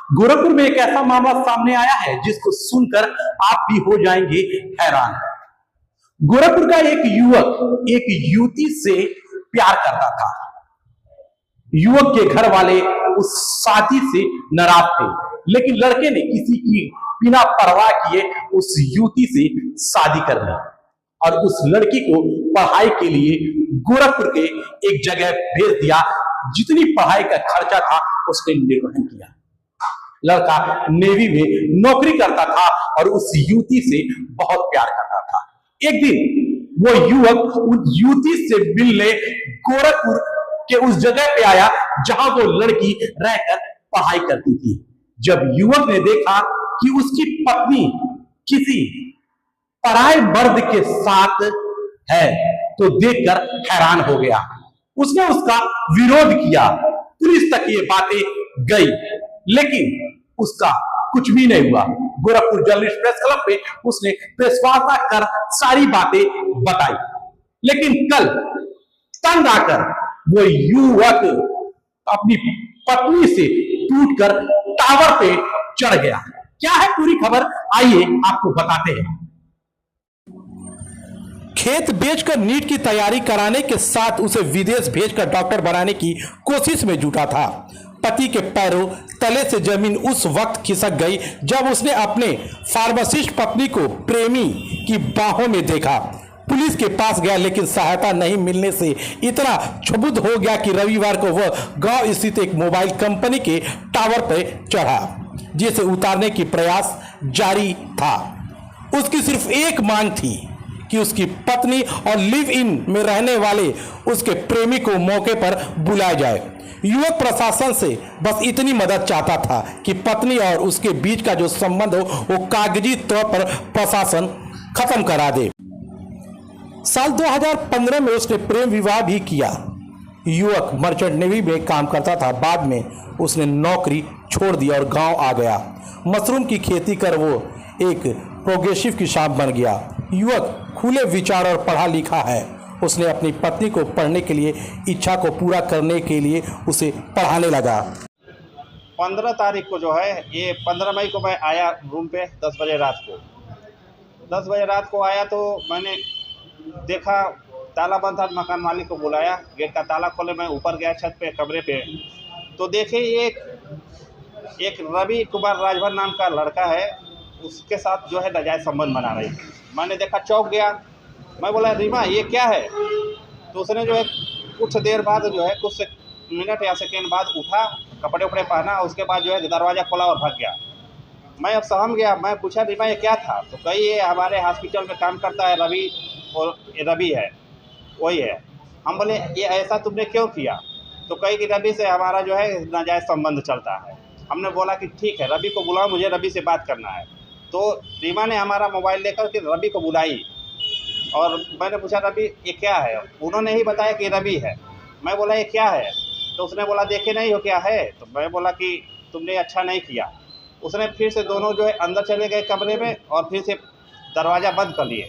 गोरखपुर में एक ऐसा मामला सामने आया है जिसको सुनकर आप भी हो जाएंगे हैरान। गोरखपुर का एक युवक एक युवती से प्यार करता था। युवक के घर वाले उस शादी से नाराज थे, लेकिन लड़के ने किसी की बिना परवाह किए उस युवती से शादी कर ली और उस लड़की को पढ़ाई के लिए गोरखपुर के एक जगह भेज दिया। जितनी पढ़ाई का खर्चा था उसने निर्वहन किया। लड़का नेवी में नौकरी करता था और उस युवती से बहुत प्यार करता था। एक दिन वो युवक उस युवती से मिलने गोरखपुर के उस जगह पे आया जहां वो लड़की रहकर पढ़ाई करती थी। जब युवक ने देखा कि उसकी पत्नी किसी पराये मर्द के साथ है तो देखकर हैरान हो गया। उसने उसका विरोध किया। पुलिस तक ये बातें गई, लेकिन उसका कुछ भी नहीं हुआ। गोरखपुर जर्नलिस्ट प्रेस क्लब पे उसने प्रेस वार्ता कर सारी बातें बताई, लेकिन कल तंग आकर वो युवक अपनी पत्नी से टूटकर टावर पे चढ़ गया। क्या है पूरी खबर, आइए आपको बताते हैं। खेत बेचकर नीट की तैयारी कराने के साथ उसे विदेश भेजकर डॉक्टर बनाने की कोशिश में जुटा था। पति के पैरों तले से जमीन उस वक्त खिसक गई जब उसने अपने फार्मासिस्ट पत्नी को प्रेमी की बाहों में देखा। पुलिस के पास गया, लेकिन सहायता नहीं मिलने से इतना क्षुब्ध हो गया कि रविवार को वह गांव स्थित एक मोबाइल कंपनी के टावर पर चढ़ा, जिसे उतारने की प्रयास जारी था। उसकी सिर्फ एक मांग थी कि उसकी पत्नी और लिव इन में रहने वाले उसके प्रेमी को मौके पर बुलाया जाए। युवक प्रशासन से बस इतनी मदद चाहता था कि पत्नी और उसके बीच का जो संबंध हो वो कागजी तौर पर प्रशासन खत्म करा दे। साल 2015 में उसने प्रेम विवाह भी किया। युवक मर्चेंट नेवी में काम करता था। बाद में उसने नौकरी छोड़ दी और गांव आ गया। मशरूम की खेती कर वो एक प्रोग्रेसिव किसान बन गया। युवक खुले विचार और पढ़ा लिखा है। उसने अपनी पत्नी को पढ़ने के लिए इच्छा को पूरा करने के लिए उसे पढ़ाने लगा। 15 तारीख को जो है, ये 15 मई को मैं आया रूम पे 10 बजे रात को। 10 बजे रात को आया तो मैंने देखा ताला बंद था। मकान मालिक को बुलाया, गेट का ताला खोले, मैं ऊपर गया छत पे कमरे पे, तो देखे एक रवि कुमार राजभर नाम का लड़का है, उसके साथ जो है नाजायज संबंध बना रही। मैंने देखा, चौंक गया। मैं बोला, रीमा ये क्या है? तो उसने जो है कुछ देर बाद जो है कुछ मिनट या सेकेंड बाद उठा, कपड़े उपड़े पहना, उसके बाद जो है दरवाज़ा खोला और भाग गया। मैं अब सहम गया। मैं पूछा, रीमा ये क्या था? तो कही ये हमारे हॉस्पिटल में काम करता है रवि, और रवि है, वही है। हम बोले, ये ऐसा तुमने क्यों किया? तो कही कि रवि से हमारा जो है नाजायज़ संबंध चलता है। हमने बोला कि ठीक है, रवि को बुलाओ, मुझे रवि से बात करना है। तो रीमा ने हमारा मोबाइल लेकर के रवि को बुलाई और मैंने पूछा, रवि ये क्या है? उन्होंने ही बताया कि रवि है। मैं बोला, ये क्या है? तो उसने बोला, देखे नहीं हो क्या है? तो मैं बोला कि तुमने अच्छा नहीं किया। उसने फिर से दोनों जो है अंदर चले गए कमरे में और फिर से दरवाज़ा बंद कर लिए।